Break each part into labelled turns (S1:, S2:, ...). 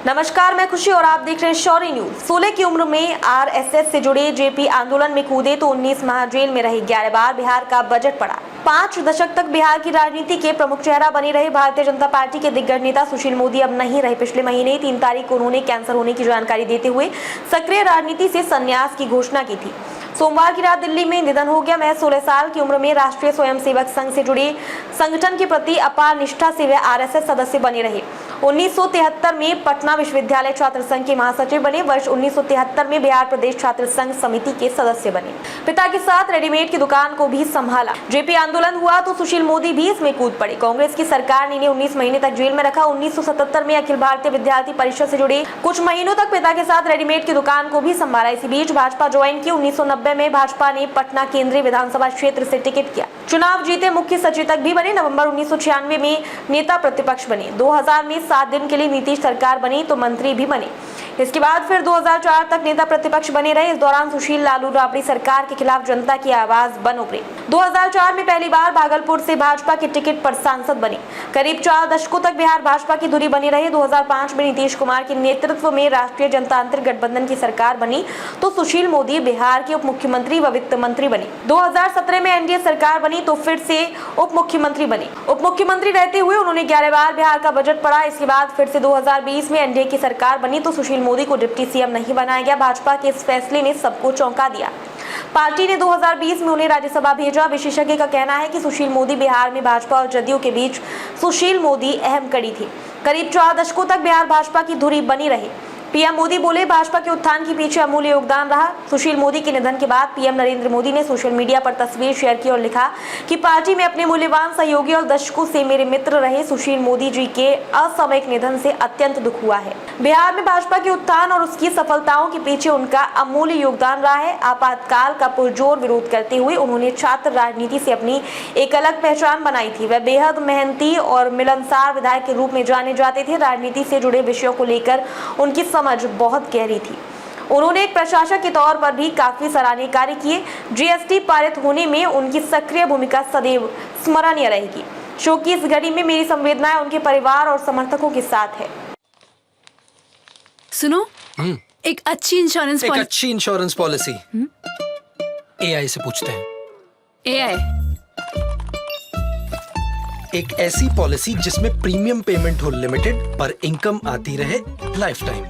S1: नमस्कार, मैं खुशी और आप देख रहे हैं शौर्य न्यूज। 16 की उम्र में आरएसएस से जुड़े जेपी आंदोलन में कूदे तो 19 माह जेल में रहे। 11 बार बिहार का बजट पड़ा। 5 दशक तक बिहार की राजनीति के प्रमुख चेहरा बने रहे भारतीय जनता पार्टी के दिग्गज नेता सुशील मोदी अब नहीं रहे। पिछले महीने 3 तारीख को उन्होंने कैंसर होने की जानकारी देते हुए सक्रिय राजनीति से संन्यास की घोषणा की थी। सोमवार की रात दिल्ली में निधन हो गया। महज 16 साल की उम्र में राष्ट्रीय स्वयंसेवक संघ से जुड़े संगठन के प्रति अपार निष्ठा से वे आरएसएस सदस्य बने रहे। 1973 में पटना विश्वविद्यालय छात्र संघ के महासचिव बने। वर्ष 1973 में बिहार प्रदेश छात्र संघ समिति के सदस्य बने। पिता के साथ रेडीमेड की दुकान को भी संभाला। जेपी आंदोलन हुआ तो सुशील मोदी भी इसमें कूद पड़े। कांग्रेस की सरकार ने इन्हें 19 महीने तक जेल में रखा। 1977 में अखिल भारतीय विद्यार्थी परिषद से जुड़े कुछ महीनों तक पिता के साथ रेडीमेड की दुकान को भी संभाला। इसी बीच भाजपा ज्वाइन की। 1990 में भाजपा ने पटना केंद्रीय विधानसभा क्षेत्र से टिकट किया। चुनाव जीते, मुख्य सचेतक भी बने। नवंबर 1996 में नेता प्रतिपक्ष बने। 2000 में 7 दिन के लिए नीतीश सरकार बनी तो मंत्री भी बने। इसके बाद फिर 2004 तक नेता प्रतिपक्ष बने रहे। इस दौरान सुशील लालू राबड़ी सरकार के खिलाफ जनता की आवाज बन उभरे। 2004 में पहली बार भागलपुर से भाजपा के टिकट पर सांसद बने। करीब 4 दशकों तक बिहार भाजपा की धुरी बनी रही। 2005 में नीतीश कुमार के नेतृत्व में राष्ट्रीय जनतांत्रिक गठबंधन की सरकार बनी तो सुशील मोदी बिहार के उप मुख्यमंत्री व वित्त मंत्री बने। 2017 में एनडीए सरकार बनी तो फिर से उप मुख्यमंत्री बने। उप मुख्यमंत्री रहते हुए उन्होंने 11 बार बिहार का बजट पढ़ा। इसके बाद फिर से 2020 में एनडीए की सरकार बनी तो सुशील मोदी को डिप्टी सीएम नहीं बनाया गया। भाजपा के इस फैसले ने सबको चौंका दिया। पार्टी ने 2020 में उन्हें राज्यसभा भेजा। विशेषज्ञ का कहना है कि सुशील मोदी बिहार में भाजपा और जदयू के बीच सुशील मोदी अहम कड़ी थे। करीब 4 दशकों तक बिहार भाजपा की धुरी बनी रही। पीएम मोदी बोले, भाजपा के उत्थान के पीछे अमूल्य योगदान रहा। सुशील मोदी के निधन के बाद पीएम नरेंद्र मोदी ने सोशल मीडिया पर तस्वीर शेयर की और लिखा कि पार्टी में अपने मूल्यवान सहयोगी और दशकों से मेरे मित्र रहे सुशील मोदी जी के असामयिक निधन से अत्यंत दुख हुआ है। बिहार में भाजपा के उत्थान और उसकी सफलताओं के पीछे उनका अमूल्य योगदान रहा है। आपातकाल का पुरजोर विरोध करते हुए उन्होंने छात्र राजनीति से अपनी एक अलग पहचान बनाई थी। वह बेहद मेहनती और मिलनसार विधायक के रूप में जाने जाते थे। राजनीति से जुड़े विषयों को लेकर उनकी समझ बहुत गहरी थी। उन्होंने एक प्रशासक के तौर पर भी काफी सराहनीय कार्य किए। जीएसटी पारित होने में उनकी सक्रिय भूमिका सदैव स्मरणीय रहेगी। शोक की इस घड़ी में मेरी संवेदनाएं उनके परिवार और समर्थकों के साथ है।
S2: सुनो, एक अच्छी
S3: इंश्योरेंस पॉलिसी एआई से पूछते हैं।
S2: एआई
S3: एक ऐसी पॉलिसी जिसमें प्रीमियम पेमेंट हो लिमिटेड पर इनकम आती रहे लाइफ टाइम।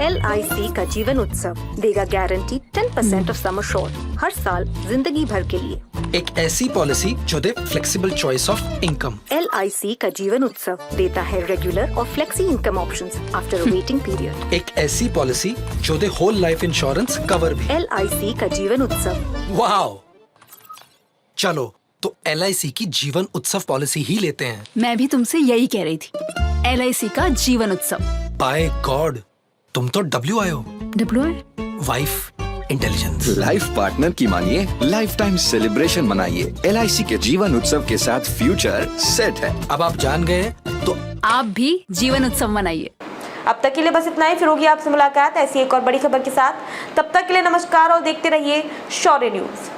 S4: LIC का जीवन उत्सव देगा गारंटी 10% ऑफ सम अश्योर्ड हर साल जिंदगी भर के लिए।
S3: एक ऐसी पॉलिसी जो दे flexible choice of income.
S4: LIC का जीवन उत्सव देता है रेगुलर और flexi income options after a waiting period.
S3: एक ऐसी पॉलिसी जो दे होल लाइफ इंश्योरेंस कवर भी।
S4: LIC का जीवन उत्सव।
S3: वाओ, चलो तो LIC की जीवन उत्सव पॉलिसी ही लेते हैं।
S2: मैं भी तुमसे यही कह रही थी। LIC का जीवन उत्सव।
S3: बाय गॉड, तुम तो WIO wife intelligence.
S5: Life partner की मानिए, लाइफ टाइम सेलिब्रेशन मनाइए। LIC के जीवन उत्सव के साथ फ्यूचर सेट है।
S3: अब आप जान गए तो
S2: आप भी जीवन उत्सव मनाइए।
S1: अब तक के लिए बस इतना ही। फिर होगी आपसे मुलाकात ऐसी एक और बड़ी खबर के साथ। तब तक के लिए नमस्कार और देखते रहिए शौर्य न्यूज।